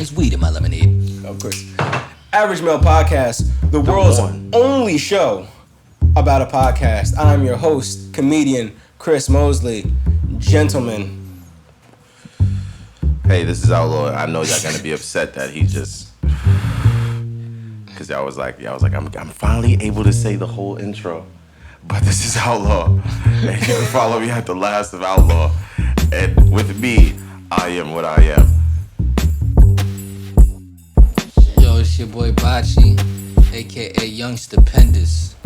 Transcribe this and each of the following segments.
It's weed in my lemonade. Of course. Average Male Podcast, the world's only show about a podcast. I'm your host, comedian Chris Mosley. Gentlemen. Hey, this is Outlaw. I know y'all gonna be upset that he just, cause y'all was like, I'm finally able to say the whole intro. But this is Outlaw, and you can follow me at the last of Outlaw. And with me, I am what I am. Yo, it's your boy Bachi, aka Young Stupendous.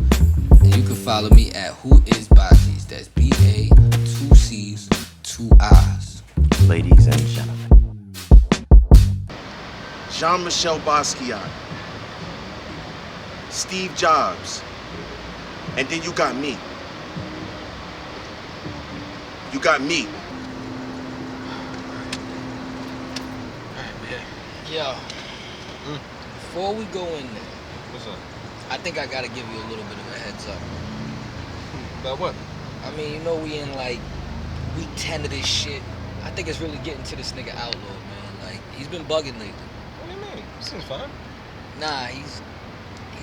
And you can follow me at Who Is Bachi's. That's B-A, 2 C's, 2 I's. Ladies and gentlemen. Jean-Michel Basquiat, Steve Jobs, and then you got me. You got me. Yo, before we go in there, What's up? I think I gotta give you a little bit of a heads up. About what? I mean, you know we in like week 10 of this shit. I think it's really getting to this nigga Outlaw, man. Like, he's been bugging lately. What do you mean? Seems fine. Nah, he's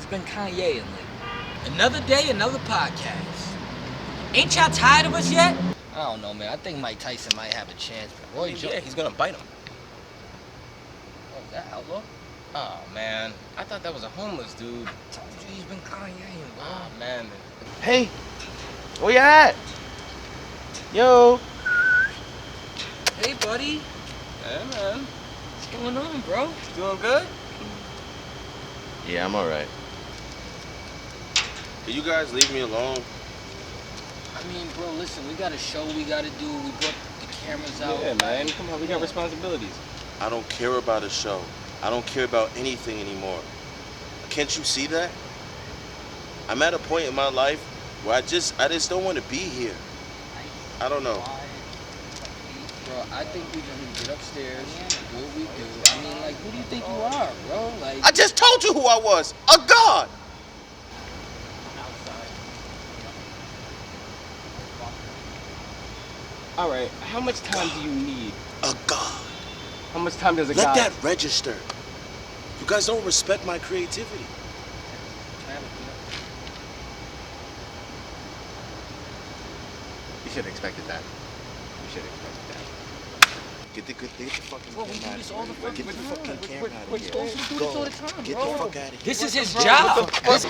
been Kanye lately. Another day, another podcast. Ain't y'all tired of us yet? I don't know, man. I think Mike Tyson might have a chance. But Roy Jones, Yeah, he's gonna bite him. oh, is that Outlaw? Oh man, I thought that was a homeless dude. I told you he's been Kanye, bro. Oh man. Hey, where you at? Yo. Hey, buddy. Yeah, man. What's going on, bro? Doing good? Yeah, I'm alright. Can you guys leave me alone? I mean, bro, listen, we got a show we gotta do. We brought the cameras out. Yeah, man. Come on, we got responsibilities. I don't care about a show. I don't care about anything anymore. Can't you see that? I'm at a point in my life where I just don't want to be here. I don't know. Bro, I think we just need to get upstairs, do what we do. I mean, like, who do you think you are, bro? Like, I just told you who I was. A god. All right. How much time do you need? A god. How much time does a Let guy? that register. You guys don't respect my creativity. You should have expected that. You should have expected that. Get the fucking Bro, we do camera out this of all the here. Get the fucking fucking time. camera out We're of here. supposed to do this all the time, Get bro. the fuck out of here. This is his job. Podcast, I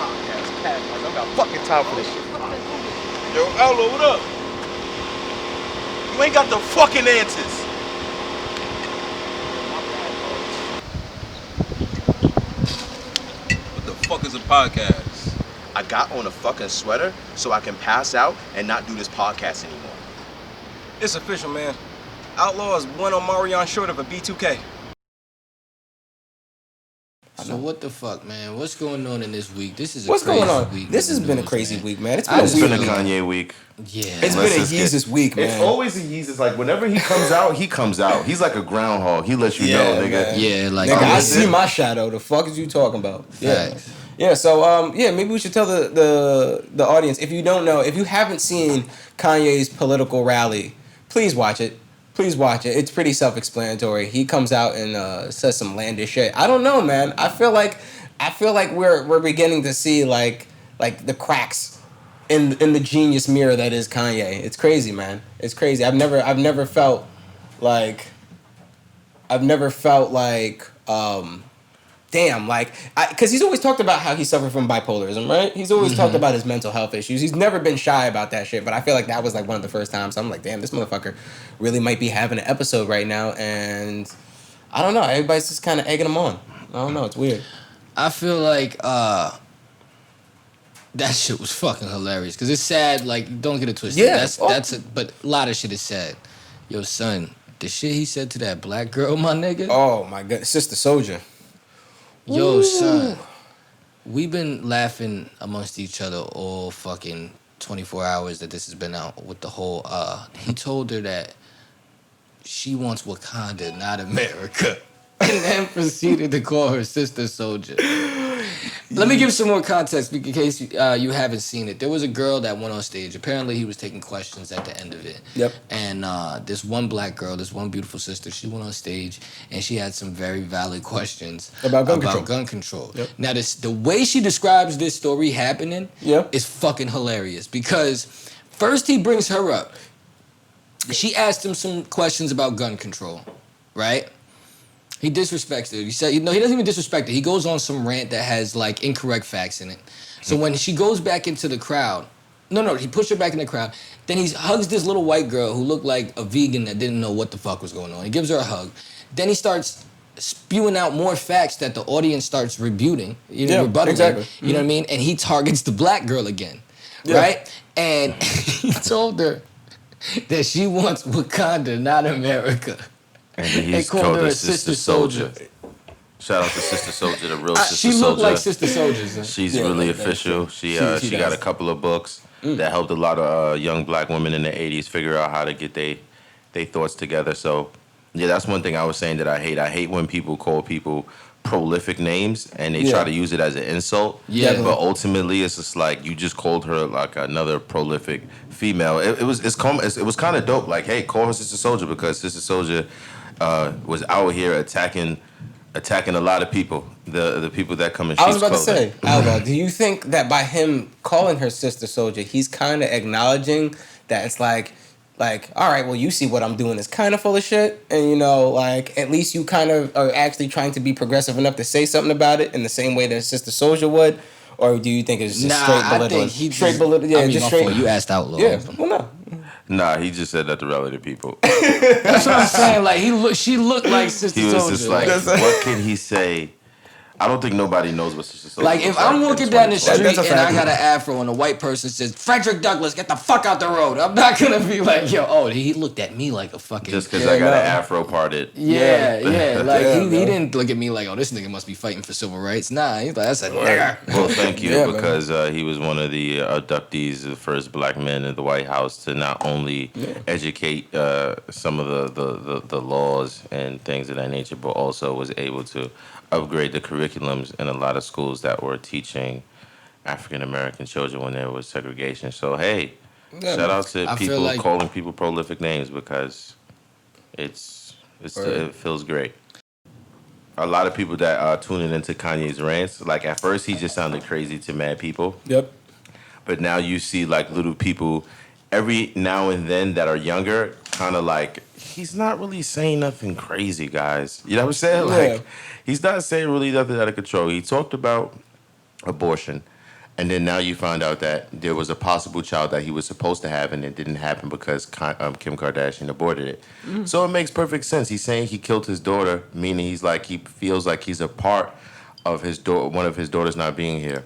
don't got fucking time for this shit. Yo, Outlaw, what up? You ain't got the fucking answers. What the fuck is a podcast? I got on a fucking sweater so I can pass out and not do this podcast anymore. It's official, man. Outlaw is one on Marion short of a B2K. So what the fuck, man? What's going on in this week? This is a What's crazy going on? week. This in has the been a news, crazy man. week, man. It's I been a just It's week. been a Kanye week. Yeah. It's been a Yeezus week, man. It's always a Yeezus. Like, whenever he comes out, he comes out. He's like a groundhog. He lets you know, nigga. man. Yeah, like Nigga, I is see it? my shadow. The fuck is you talking about? Yeah. Facts. Yeah, so maybe we should tell the audience, if you don't know, if you haven't seen Kanye's political rally, please watch it. Please watch it. It's pretty self-explanatory. He comes out and says some landish shit. I don't know, man. I feel like we're beginning to see like the cracks in the genius mirror that is Kanye. It's crazy, man. It's crazy. I've never felt like damn, like, because he's always talked about how he suffered from bipolarism, right? He's always talked about his mental health issues. He's never been shy about that shit, but I feel like that was like one of the first times. So I'm like, damn, this motherfucker really might be having an episode right now, and I don't know. Everybody's just kind of egging him on. I don't know. It's weird. I feel like that shit was fucking hilarious. Cause it's sad. Like, don't get it twisted. Yeah. But a lot of shit is sad. Yo, son, the shit he said to that black girl, my nigga. Oh my god, Sista Soulja. Yo, son, we've been laughing amongst each other all fucking 24 hours that this has been out with the whole, he told her that she wants Wakanda, not America. And then proceeded to call her Sister Soulja. Let me give some more context in case you haven't seen it. There was a girl that went on stage. Apparently, he was taking questions at the end of it. Yep. And this one black girl, this one beautiful sister, she went on stage and she had some very valid questions About gun control. Yep. Now, the way she describes this story happening Yep. is fucking hilarious because first he brings her up. She asked him some questions about gun control, right? He disrespects her. He said, no, he doesn't even disrespect her. He goes on some rant that has like incorrect facts in it. So when she goes back into the crowd, he pushed her back in the crowd. Then he hugs this little white girl who looked like a vegan that didn't know what the fuck was going on. He gives her a hug. Then he starts spewing out more facts that the audience starts rebutting, rebutting. Exactly. You know what I mean? And he targets the black girl again, right? And he told her that she wants Wakanda, not America. And he's called her Sister Soulja. Shout out to Sister Soulja, the real Sister Soulja. She looked like Sister Soulja. She's really official. She got a couple of books that helped a lot of young black women in the 80s figure out how to get their thoughts together. So, yeah, that's one thing I was saying that I hate. I hate when people call people prolific names and they try to use it as an insult. Yeah. But ultimately, it's just like you just called her like another prolific female. It was kind of dope. Like, hey, call her Sister Soulja because Sister Soulja was out here attacking a lot of people, the people that come in sheep's clothing. I was about to say, Outlaw, do you think that by him calling her Sister Soulja, he's kind of acknowledging that it's like, all right, well, you see what I'm doing is kind of full of shit, and at least you kind of are actually trying to be progressive enough to say something about it in the same way that Sister Soulja would, or do you think it's just straight belittling? I think straight belittling. Yeah, just straight. You asked Outlaw. Yeah, well, no. Nah, he just said that to rally the people. That's what I'm saying. Like she looked like Sister Soulja. He was just like, what can he say? I don't think nobody knows what Sister Soulja like. If I'm walking down the street and I got an afro and a white person says, "Frederick Douglass, get the fuck out the road," I'm not gonna be like, he looked at me like a fucking. Just because I got an afro parted. Yeah. Like he didn't look at me like, oh, this nigga must be fighting for civil rights. Nah, he's like, that's a nigga. Well, thank you because he was one of the abductees, the first black men in the White House to not only educate some of the laws and things of that nature, but also was able to upgrade the curriculums in a lot of schools that were teaching African American children when there was segregation. So hey, shout out to people calling people prolific names because it feels great. A lot of people that are tuning into Kanye's rants, like at first he just sounded crazy to mad people. Yep. But now you see like little people every now and then that are younger, kind of like, he's not really saying nothing crazy, guys. You know what I'm saying? Like, he's not saying really nothing out of control. He talked about abortion, and then now you find out that there was a possible child that he was supposed to have, and it didn't happen because Kim Kardashian aborted it. So it makes perfect sense. He's saying he killed his daughter, meaning he's like, he feels like he's a part of one of his daughters not being here.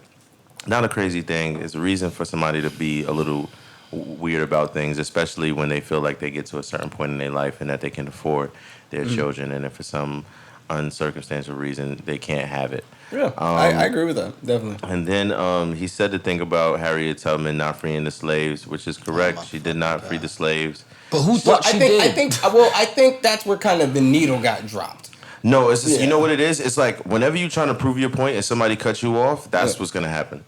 Not a crazy thing. It's a reason for somebody to be a little weird about things, especially when they feel like they get to a certain point in their life and that they can afford their children, and if for some uncircumstantial reason they can't have it. Yeah, I agree with that, definitely. And then he said the thing about Harriet Tubman not freeing the slaves, which is correct. She did not free the slaves. But who thought she did? I think that's where kind of the needle got dropped. No, it's just, you know what it is? It's like whenever you're trying to prove your point and somebody cuts you off, that's what's going to happen.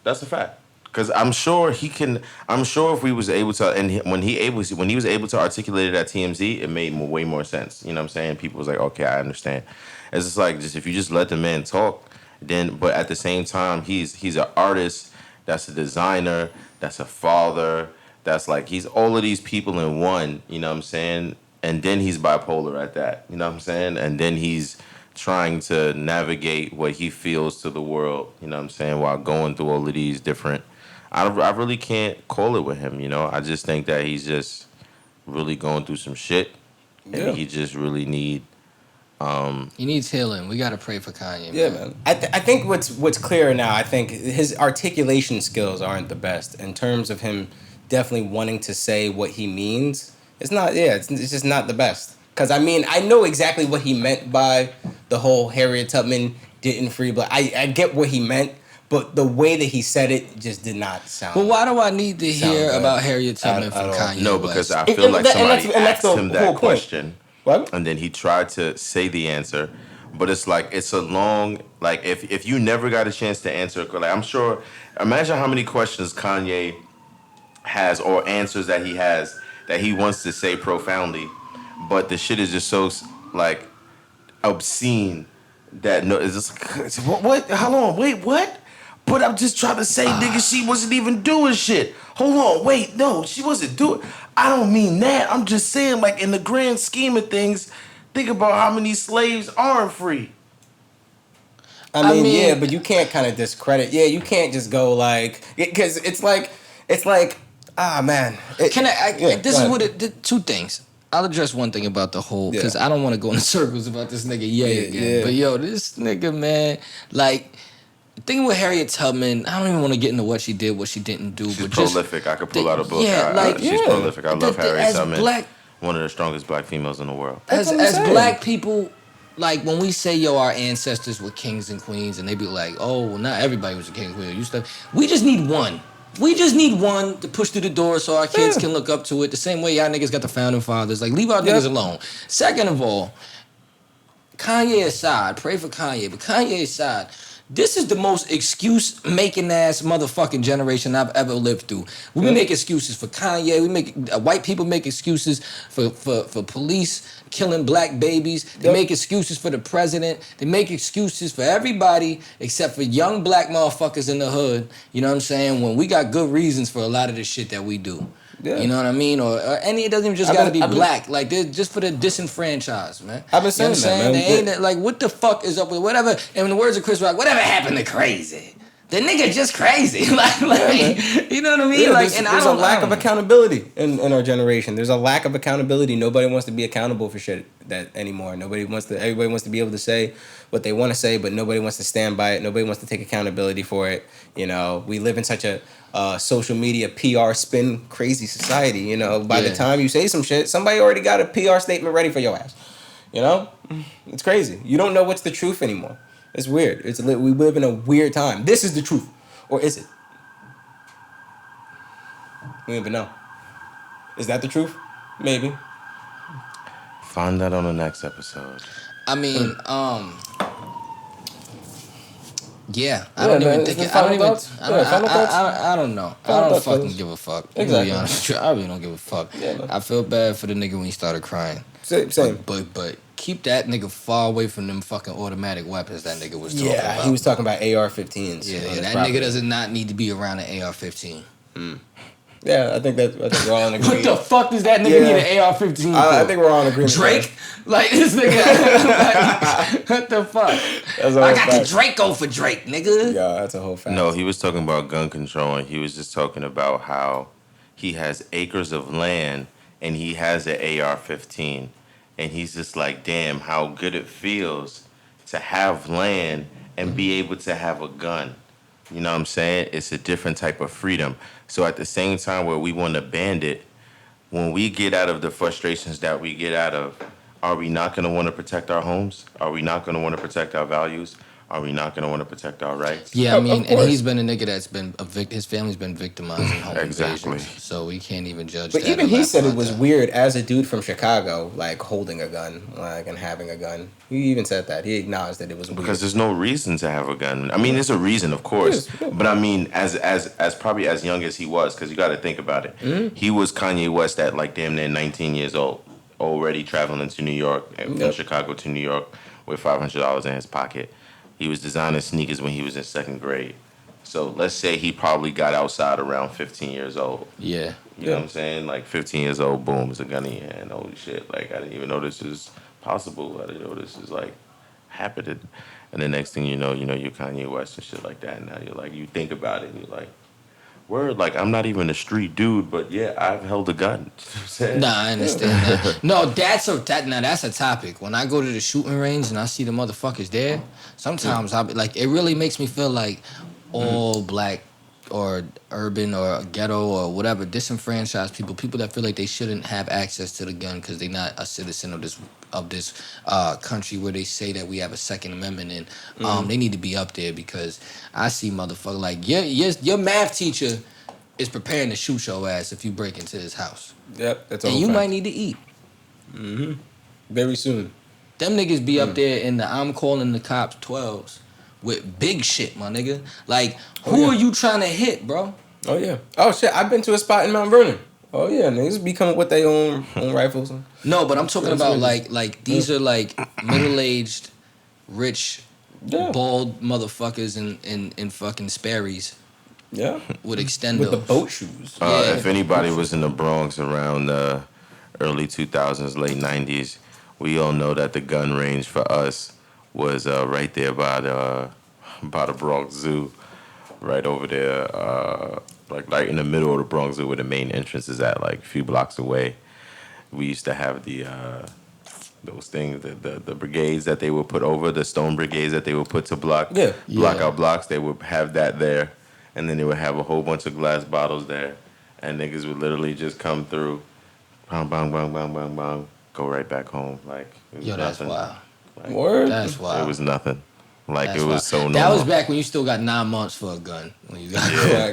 That's a fact. Because I'm sure if we was able to, and when he was able to articulate it at TMZ, it made way more sense. You know what I'm saying? People was like, okay, I understand. It's just like, if you just let the man talk, then, but at the same time, he's an artist, that's a designer, that's a father, that's like, he's all of these people in one, you know what I'm saying? And then he's bipolar at that, you know what I'm saying? And then he's trying to navigate what he feels to the world, you know what I'm saying, while going through all of these different, I really can't call it with him, you know? I just think that he's just really going through some shit, and he just really need... he needs healing. We got to pray for Kanye, man. I think what's clear now, I think his articulation skills aren't the best in terms of him definitely wanting to say what he means. It's not, it's just not the best. Because, I mean, I know exactly what he meant by the whole Harriet Tubman didn't free black. I get what he meant, but the way that he said it just did not sound. Well, why do I need to hear about Harriet Tubman from Kanye? No, because I feel like somebody asked him that question, What? and then he tried to say the answer, but it's like it's a long like if you never got a chance to answer, like I'm sure, imagine how many questions Kanye has or answers that he has that he wants to say profoundly, but the shit is just so like obscene that no, it's just like, what? Hold on, wait, what? But I'm just trying to say, nigga, she wasn't even doing shit. Hold on, wait, no, she wasn't doing. I don't mean that. I'm just saying, like in the grand scheme of things, think about how many slaves aren't free. I mean, yeah, but you can't kind of discredit. Yeah, you can't just go like because it's like man. Can I yeah, this go is ahead. what it. Two things. I'll address one thing about the whole because I don't want to go in circles about this nigga again. Yeah. But yo, this nigga, man, like. Thing with Harriet Tubman, I don't even want to get into what she did, what she didn't do. She's but prolific. I could pull out a book. She's prolific. I love Harriet Tubman. One of the strongest black females in the world. As black people, like when we say, yo, our ancestors were kings and queens, and they be like, oh, well, not everybody was a king and queen. We just need one. We just need one to push through the door so our kids can look up to it. The same way y'all niggas got the founding fathers. Like, leave our niggas alone. Second of all, Kanye aside, pray for Kanye, but Kanye aside, this is the most excuse-making ass motherfucking generation I've ever lived through. We make excuses for Kanye. We make white people make excuses for police killing black babies. They make excuses for the president. They make excuses for everybody except for young black motherfuckers in the hood. You know what I'm saying? When we got good reasons for a lot of the shit that we do. Yeah. You know what I mean? Or any, it doesn't even just gotta be black. Like, they're just for the disenfranchised, man. I've been saying that, man. They ain't, like, what the fuck is up with whatever? And in the words of Chris Rock, whatever happened to crazy? The nigga just crazy. like you know what I mean? Yeah, like, there's a lack of accountability in our generation. There's a lack of accountability. Nobody wants to be accountable for shit that anymore. Everybody wants to be able to say what they want to say, but nobody wants to stand by it. Nobody wants to take accountability for it. You know, we live in such a social media PR spin crazy society. You know, by the time you say some shit, somebody already got a PR statement ready for your ass. You know, it's crazy. You don't know what's the truth anymore. It's weird. We live in a weird time. This is the truth, or is it? We don't even know. Is that the truth? Maybe. Find that on the next episode. I mean, yeah, I don't even think it. I don't even. I don't know. I don't fucking give a fuck. Exactly. To be honest with you, I really don't give a fuck. Yeah, I feel bad for the nigga when he started crying. Same. But keep that nigga far away from them fucking automatic weapons that nigga was talking about. Yeah, he was talking about AR-15s. Yeah, that nigga does not need to be around an AR-15. Yeah, I think we're all in agreement. What the fuck does that nigga need an AR-15 for? I think we're all in agreement. Drake? Like, this nigga, like, what the fuck? I got the Draco for Drake, nigga. Yeah, that's a whole fact. No, he was talking about gun control, and he was just talking about how he has acres of land, and he has an AR-15, and he's just like, damn, how good it feels to have land and be able to have a gun. You know what I'm saying? It's a different type of freedom. So at the same time where we want to ban it, when we get out of the frustrations that we get out of, are we not going to want to protect our homes? Are we not going to want to protect our values? Are we not going to want to protect our rights? Yeah, I mean, and he's been a nigga that's been his family's been victimized in home invasions, so we can't even judge. But even he said it was weird as a dude from Chicago, like holding a gun, like and having a gun. He even said that. He acknowledged that it was weird. Because there's no reason to have a gun. I mean, there's a reason, of course, but I mean, as probably as young as he was, because you got to think about it. Mm-hmm. He was Kanye West at like damn near 19 years old, already traveling to New York, from Chicago to New York with $500 in his pocket. He was designing sneakers when he was in second grade. So let's say he probably got outside around 15 years old. Yeah. You know what I'm saying? Like 15 years old, boom, it's a gun in your hand. Holy shit. Like, I didn't even know this is possible. I didn't know this is like happening. And the next thing you know, you're Kanye West and shit like that. And now you're like, you think about it and you're like, word, like, I'm not even a street dude, but yeah, I've held a gun. Nah, I understand that. No, that's a topic. When I go to the shooting range and I see the motherfuckers there, sometimes I be like, it really makes me feel like all black or urban or ghetto or whatever disenfranchised people that feel like they shouldn't have access to the gun because they're not a citizen of this country where they say that we have a Second Amendment and they need to be up there because I see motherfucker like your math teacher is preparing to shoot your ass if you break into his house. Yep, that's all. And you might need to eat. Very soon. Them niggas be up there in the I'm calling the cops 12s with big shit, my nigga. Like, who are you trying to hit, bro? Oh yeah. Oh shit, I've been to a spot in Mount Vernon. Oh yeah, niggas be coming with their own rifles. No, but I'm talking about like these are like middle-aged, rich, bald motherfuckers in fucking Sperry's. Yeah. With extendos. With the boat shoes. If anybody was in the Bronx around the early 2000s, late 90s, we all know that the gun range for us was right there by the Bronx Zoo, right over there, like right in the middle of the Bronx Zoo, where the main entrance is at, like a few blocks away. We used to have those things, the brigades that they would put over, the stone brigades that they would put to block out blocks. They would have that there, and then they would have a whole bunch of glass bottles there, and niggas would literally just come through, bang, bang, bang, bang, bang, bang, go right back home. Like, it was that's nothing. wild. Like, Word? That's wild. It was nothing. Like, That's it was wild. so normal. That was back when you still got 9 months for a gun. When you got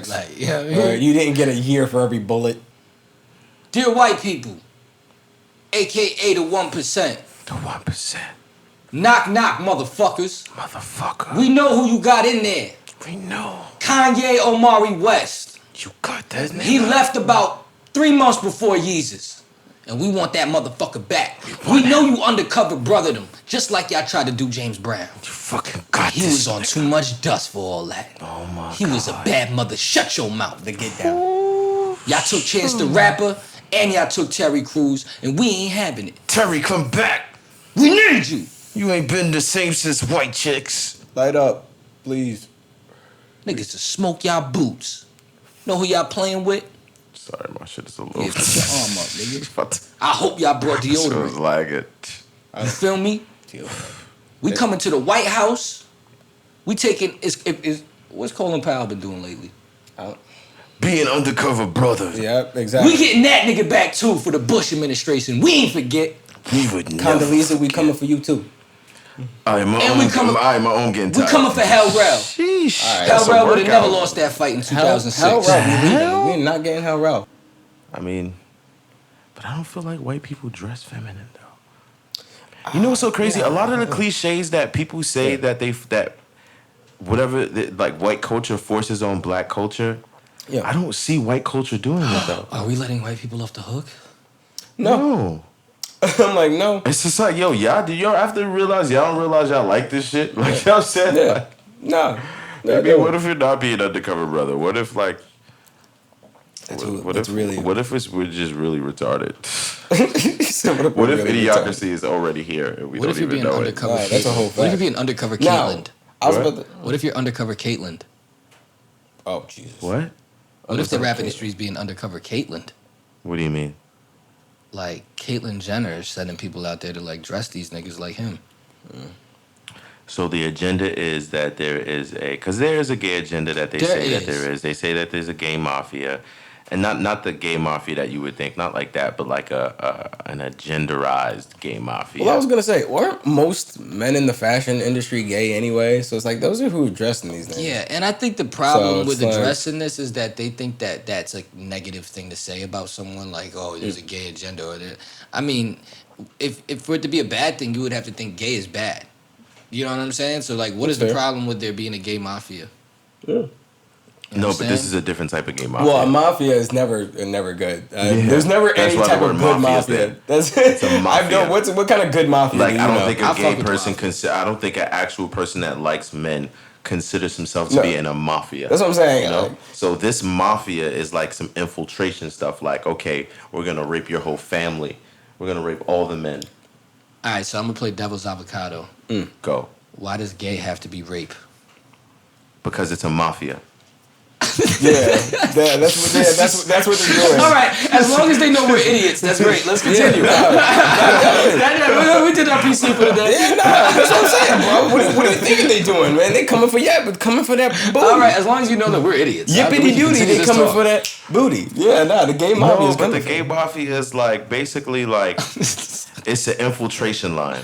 like, you know what I mean? You didn't get a year for every bullet. Dear white people, AKA the 1%. The 1%. Knock, knock, motherfuckers. Motherfucker. We know who you got in there. We know. Kanye Omari West. You got that nigga. He left about 3 months before Yeezus. And we want that motherfucker back. We know you undercover brothered him, just like y'all tried to do James Brown. You fucking got He was on too much dust for all that. Oh my God. He was a bad mother. Shut your mouth to get down. Y'all took Chance the Rapper, and y'all took Terry Crews, and we ain't having it. Terry, come back. We need you. You ain't been the same since White Chicks. Light up, please. Niggas to smoke y'all boots. Know who y'all playing with? Sorry, my shit is a little... Yeah, put your arm up, nigga. I hope y'all brought It was deodorant. lagging. You feel me? We coming to the White House. We taking... What's Colin Powell been doing lately? Being undercover brother. Yeah, exactly. We getting that nigga back too for the Bush administration. We ain't forget. We would never Condoleezza, we coming for you too. my own getting tired. We coming for Hell Rel. Sheesh. Hell Rel would have never lost that fight in 2006. Hell Rel, we're not getting Hell Rel. I mean, but I don't feel like white people dress feminine though. You know what's so crazy? A lot of the cliches that people say that whatever like white culture forces on black culture. Yeah. I don't see white culture doing it though. Are we letting white people off the hook? No. I'm like, no. It's just like, yo, y'all have to realize y'all don't realize y'all like this shit. Like y'all said, like, no. Maybe what if you're not being undercover brother? What if like what if we're just really retarded? What if idiocracy is already here and we don't even know it? That's a whole fact. What if you're being undercover Caitlyn? What if you're undercover Caitlyn? Oh Jesus. What? What if the rap industry is being undercover Caitlyn? What do you mean? Like Caitlyn Jenner is sending people out there to like dress these niggas like him. So the agenda is that there is because there is a gay agenda that they say that there is. They say that there's a gay mafia, and not the gay mafia that you would think, not like that, but like an agenderized gay mafia. Well, I was gonna say, weren't most men in the fashion industry gay anyway? So it's like those are who are dressing these things. Yeah, and I think the problem with addressing this is that they think that that's a negative thing to say about someone. Like, oh, there's a gay agenda, or I mean, if for it to be a bad thing, you would have to think gay is bad. You know what I'm saying? So like, what is the problem with there being a gay mafia? Yeah. No, but this is a different type of gay mafia. Well, a mafia is never good. There's never any type of good mafia. That's it's a mafia. I know what kind of good mafia. Like I don't think a gay person I don't think an actual person that likes men considers himself to be in a mafia. That's what I'm saying. You know? So this mafia is like some infiltration stuff. Like, okay, we're gonna rape your whole family. We're gonna rape all the men. All right, so I'm gonna play devil's avocado. Go. Why does gay have to be rape? Because it's a mafia. That's what they're doing. All right, as long as they know we're idiots, that's great. Let's continue. We did our PC for the day. Yeah, that's what I'm saying, bro. What do you think they doing, man? They coming for that booty. All right, as long as you know that we're idiots. Yippity doody, they coming for that booty. Yeah, the gay mafia is but the gay mafia is like basically like it's an infiltration line.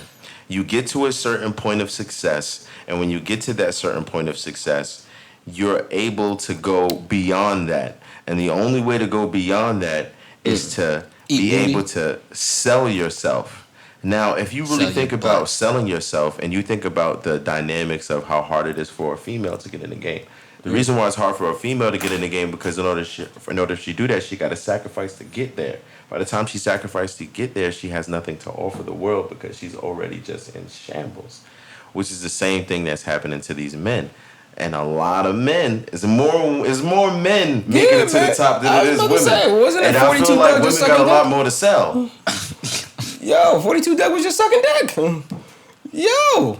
You get to a certain point of success, and when you get to that certain point of success, you're able to go beyond that. And the only way to go beyond that is to be able to sell yourself Now, if you really think about selling yourself and you think about the dynamics of how hard it is for a female to get in the game, the reason why it's hard for a female to get in the game because in order she do that, she got to sacrifice to get there. By the time she sacrificed to get there, she has nothing to offer the world because she's already just in shambles, which is the same thing that's happening to these men. And a lot of men, is more men making it to the top than it is women. Wasn't it and 42 I feel like Doug women got a lot more to sell. Yo, 42 Doug was just sucking dick. Yo.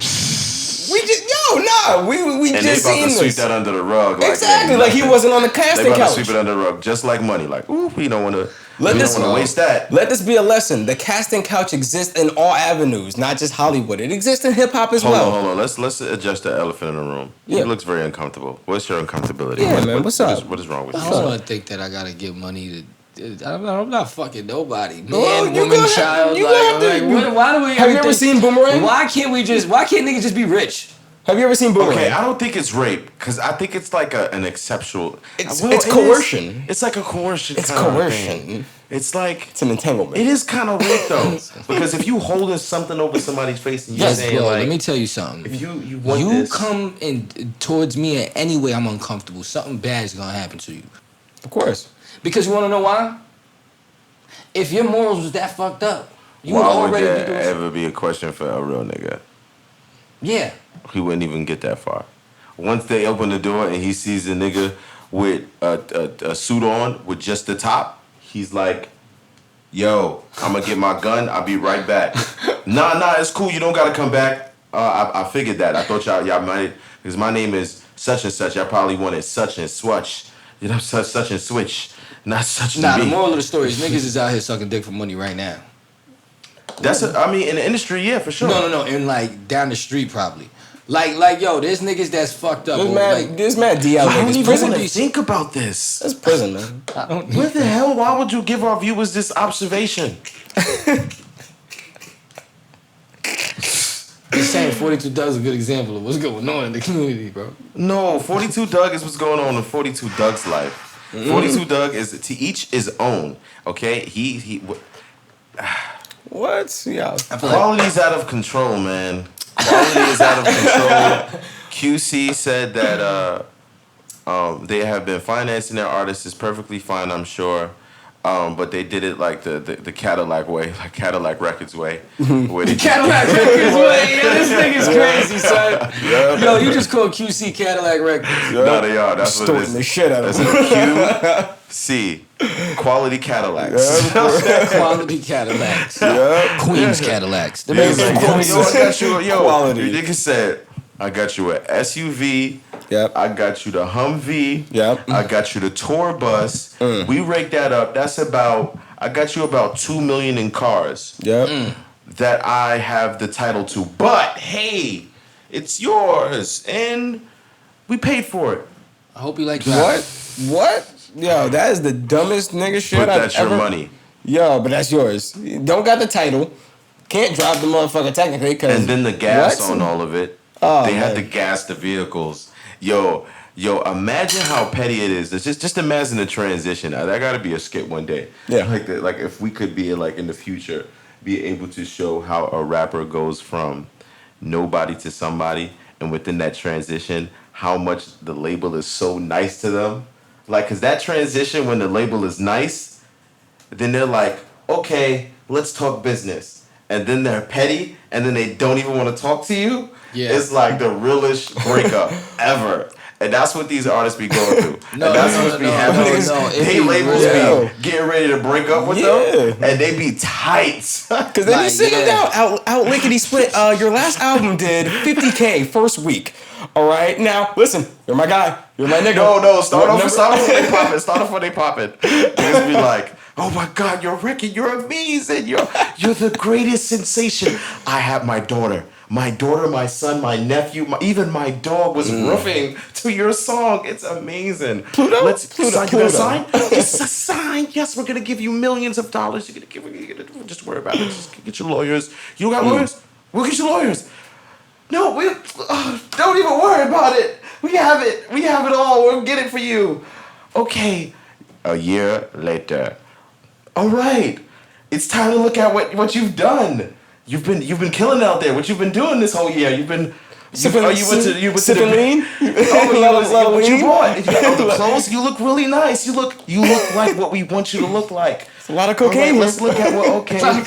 We and just they seen about to sweep this. that under the rug. Exactly, like he wasn't on the casting couch. They about couch. to sweep it under the rug, just like money. Like, ooh, we don't want to waste that. Let this be a lesson. The casting couch exists in all avenues, not just Hollywood. It exists in hip hop as well. Hold on. Let's adjust the elephant in the room. Yeah. He looks very uncomfortable. What's your uncomfortability? Yeah, man. What's up? What is wrong with you? I don't want to think that I gotta give money to. I'm not fucking nobody. Man, Well, woman, child. Why do we? Have you ever seen Boomerang? Why can't niggas just be rich? Have you ever seen Boomerang? Okay, I don't think it's rape because I think it's like an exceptional. It's coercion. It's like a coercion. It's kind of coercion. thing. It's like it's an entanglement. It is kind of rape though, because if you holding something over somebody's face and you're saying bro, like, let me tell you something. If you want this, come in towards me in any way I'm uncomfortable, something bad is gonna happen to you. Of course. Because you wanna know why? If your morals was that fucked up, you would why already would be that doing ever be a question for a real nigga? Yeah. He wouldn't even get that far. Once they open the door and he sees a nigga with a suit on with just the top, he's like, yo, I'm gonna get my gun. I'll be right back. Nah, it's cool. You don't gotta come back. I figured that. I thought y'all might, because my name is such and such. Y'all probably wanted such and swatch. You know, such and switch. Not such and the moral of the story is niggas is out here sucking dick for money right now. In the industry, yeah, for sure. No, and like down the street probably. Like, yo, there's niggas that's fucked up. There's mad DL I don't niggas. even Prison want to think about this. That's prison, man. What the hell? Why would you give our viewers this observation? Just saying 42 Doug is a good example of what's going on in the community, bro. No, 42 Doug is what's going on in 42 Doug's life. 42 Doug is to each his own. Okay, What? Yeah. Quality's out of control, man. Quality is out of control. QC said that they have been financing their artists. Is perfectly fine, I'm sure. But they did it like the Cadillac way, like Cadillac Records way. Where the Cadillac Records way. Yo, this nigga's crazy, son. Yo, you just called QC Cadillac Records. No, they are. That's what it is. The shit out of QC. Quality Cadillacs. Quality Cadillacs. Queens Cadillacs. The Yo, I got you. Quality. Your nigga said, I got you an SUV. Yep. I got you the Humvee. Yep. I got you the tour bus. We rake that up. That's I got you about 2 million in cars. Yep. That I have the title to. But hey, it's yours. And we paid for it. I hope you like that. What? Yo, that is the dumbest nigga shit But I've that's ever... your money. Yo, but that's yours. Don't got the title. Can't drive the motherfucker technically. And then the gas on all of it. Oh, they had to gas the vehicles. Yo, imagine how petty it is. Just imagine the transition. That got to be a skit one day. Yeah. Like if we could be like in the future, be able to show how a rapper goes from nobody to somebody, and within that transition, how much the label is so nice to them. Like, cause that transition when the label is nice, then they're like, okay, let's talk business, and then they're petty, and then they don't even want to talk to you. Yeah. It's like the realest breakup ever. And that's what these artists be going through. And that's what's be happening. They labels be getting ready to break up with them, and they be tight. Because they be sitting down, out lickety split. Your last album did 50K first week. All right, now listen, you're my guy, you're my nigga. No, start off when they popping. Niggas be like, oh my God, you're Ricky, you're amazing, you're the greatest sensation. I have my daughter, my son, my nephew, even my dog was roofing to your song. It's amazing. Pluto? You gonna sign? It's a sign. Yes, we're gonna give you millions of dollars. You're gonna just worry about it. Just get your lawyers. You don't got lawyers? We'll get your lawyers. No, don't even worry about it. We have it. We have it all. We'll get it for you. Okay. A year later. All right. It's time to look at what you've done. You've been killing it out there. What you've been doing this whole year? You've been. Sipping You went to sipping lean. what you bought? The clothes. You look really nice. You look like what we want you to look like. It's a lot of cocaine. Right, let's look at what. Okay. A lot of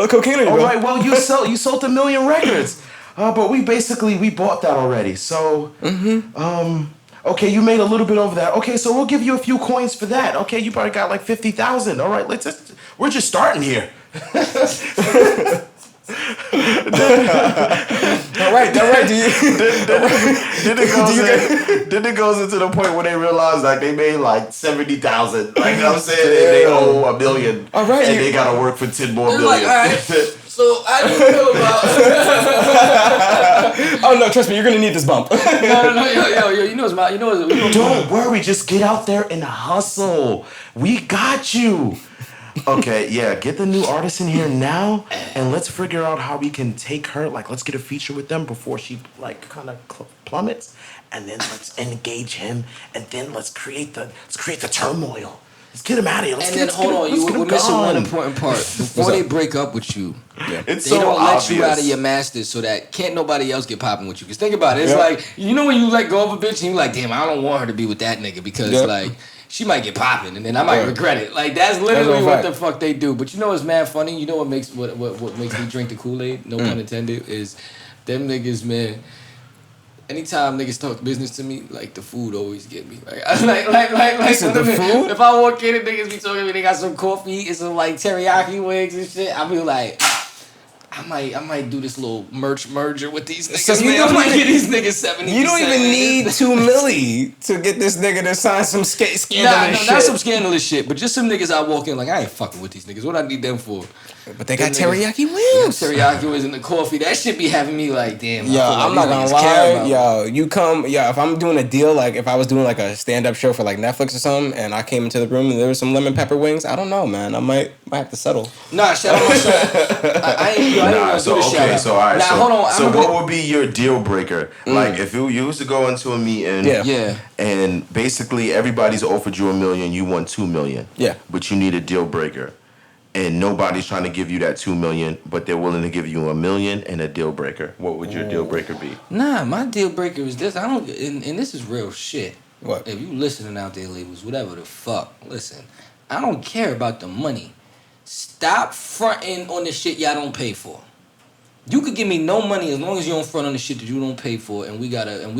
cocaine. All right. Well, you sold 1 million records, but we bought that already. So. Okay, you made a little bit over that. Okay, so we'll give you a few coins for that. Okay, you probably got like 50,000. All right, we're just starting here. All right. Then it goes into the point where they realize like they made like 70,000. Like I'm saying, they owe $1 million. All right, and they gotta work for 10 more million. Like, all right. So I didn't know about. Oh no, trust me, you're gonna need this bump. No, yo, you know it's Don't worry, just get out there and hustle. We got you. Okay, yeah, get the new artist in here now, and let's figure out how we can take her. Like, let's get a feature with them before she like kind of plummets, and then let's engage him, and then let's create the turmoil. Let's get him out of here. Hold on, we're missing one important part. Before they break up with you, it's they so don't obvious. let you out of your masters so that can't nobody else get popping with you. Because think about it, it's like, you know when you let go of a bitch and you're like, damn, I don't want her to be with that nigga because like she might get popping and then I might regret it. Like that's literally what the fuck they do. But you know what's mad funny? You know what makes what makes me drink the Kool-Aid? No pun intended. Is them niggas, man. Anytime niggas talk business to me, like the food always get me. Like the food? If I walk in and niggas be talking to me, they got some coffee and some like teriyaki wings and shit, I be like, I might do this little merger with these niggas. So I might get these niggas 70. You don't even need $2 million to get this nigga to sign some scandalous shit. Not some scandalous shit, but just some niggas I walk in like I ain't fucking with these niggas. What I need them for? But they got teriyaki wings. Teriyaki wings and the coffee. That shit be having me like, damn. Yo, I'm not gonna lie. Yo, if I'm doing a deal, like if I was doing like a stand-up show for like Netflix or something, and I came into the room and there was some lemon pepper wings, I don't know, man. I might have to settle. Nah, shout out myself. I ain't So all right. Now, hold on. So what would be your deal breaker? Like if you used to go into a meeting, and basically everybody's offered you $1 million, you want $2 million, but you need a deal breaker. And nobody's trying to give you that $2 million, but they're willing to give you $1 million and a deal breaker. What would your deal breaker be? Nah, my deal breaker is this. I don't, and this is real shit. What? If you listening out there, labels, whatever the fuck, listen. I don't care about the money. Stop fronting on the shit y'all don't pay for. You could give me no money as long as you don't front on the shit that you don't pay for, and we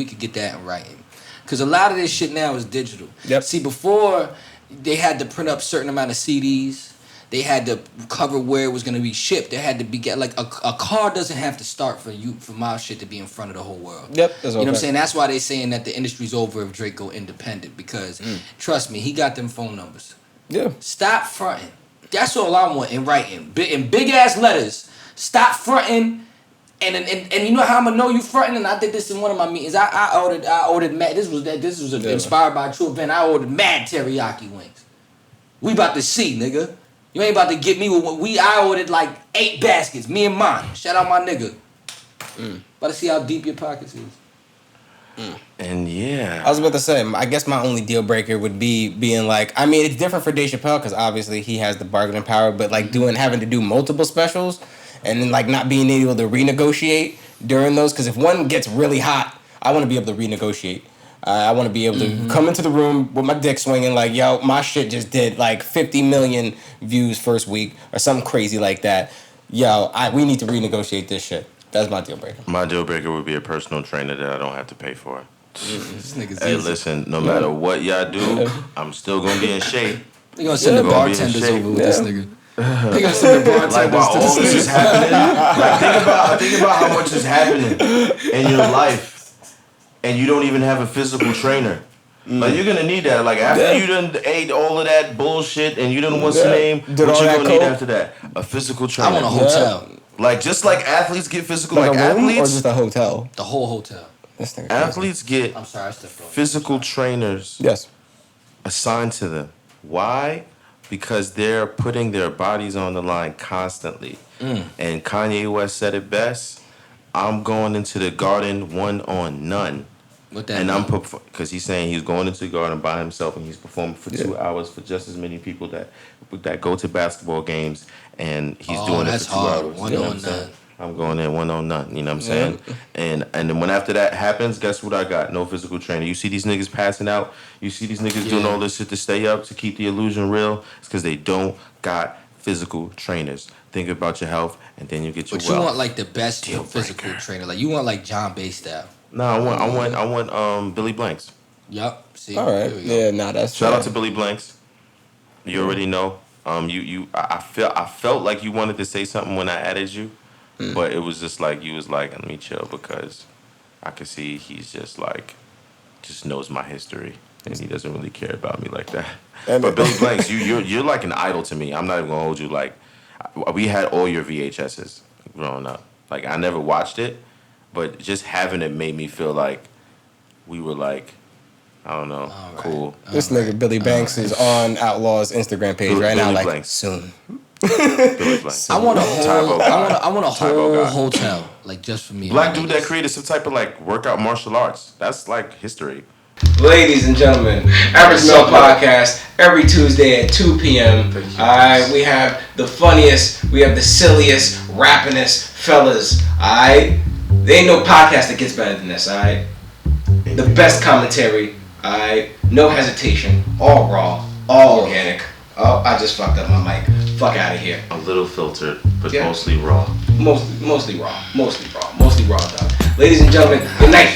could get that in writing. Because a lot of this shit now is digital. Yep. See, before they had to print up a certain amount of CDs. They had to cover where it was going to be shipped. There had to be like a car doesn't have to start for my shit to be in front of the whole world. Yep, that's you know what I'm saying? That's why they saying that the industry's over if Drake go independent because trust me, he got them phone numbers. Yeah. Stop fronting. That's all I want in writing. In big ass letters. Stop fronting. And you know how I'm gonna know you fronting? And I did this in one of my meetings. I ordered mad. This was inspired by a true event. I ordered mad teriyaki wings. We about to see, nigga. You ain't about to get me with I ordered like 8 baskets, me and mine. Shout out my nigga. About to see how deep your pockets is. And I was about to say, I guess my only deal breaker would be being like, I mean, it's different for Dave Chappelle because obviously he has the bargaining power, but like having to do multiple specials and then like not being able to renegotiate during those, because if one gets really hot, I want to be able to renegotiate. I want to be able to come into the room with my dick swinging like, yo, my shit just did like 50 million views first week or something crazy like that. Yo, we need to renegotiate this shit. That's my deal breaker. My deal breaker would be a personal trainer that I don't have to pay for. This nigga's Hey, easy. listen, no matter what y'all do, I'm still going to be in shape. They gonna send the bartenders over with this nigga. They gonna send the bartenders Like while to all this this is happening, like think about how much is happening in your life. And you don't even have a physical trainer. Like you're gonna need that. Like after you done ate all of that bullshit and you done what's the name? What you gonna need after that? A physical trainer. I want a hotel. Like just like athletes get physical, like like a room athletes or just a hotel. The whole hotel. This thing. Athletes get physical trainers. Yes. Assigned to them. Why? Because they're putting their bodies on the line constantly. And Kanye West said it best. I'm going into the garden 1-on-none. What that And mean? because he's saying he's going into the garden by himself and he's performing for 2 hours for just as many people that go to basketball games, and he's doing it that's for 2 hard. hours. One You know what on I'm saying? none. I'm going in 1 on none. You know what I'm saying? And then when after that happens, guess what I got? No physical training. You see these niggas passing out. You see these niggas doing all this shit to stay up, to keep the illusion real. It's because they don't got physical trainers. Think about your health, and then you get your But wealth. you want like the best Deal physical breaker. trainer. Like you want like John Bay style. No, I want Billy Blanks. Yup. See. All right. Here we go. Yeah. Nah. That's Shout out fair. to Billy Blanks. You already know. I felt like you wanted to say something when I added you, but it was just like you was like, let me chill because I could see he's just like, just knows my history and he doesn't really care about me like that. But Billy Blanks, you're like an idol to me. I'm not even gonna hold you. Like, we had all your VHSs growing up. Like I never watched it, but just having it made me feel like we were like, I don't know, cool. This nigga Billy Banks is on Outlaw's Instagram page right now. Billy Like Blanks. soon. Billy Blanks. I want a whole. I want a Tybo whole guy. hotel like just for me. and Black my dude that niggas. created some type of like workout martial arts. That's like history. Ladies and gentlemen, Average Male Podcast every Tuesday at 2 p.m. Alright, we have the funniest, we have the silliest, rappingest fellas. Alright, there ain't no podcast that gets better than this. Alright, the best commentary. Alright, no hesitation, all raw, all organic. Oh, I just fucked up my mic. Fuck out of here. A little filtered, but Yeah. mostly raw. Mostly raw, dog. Ladies and gentlemen, good night.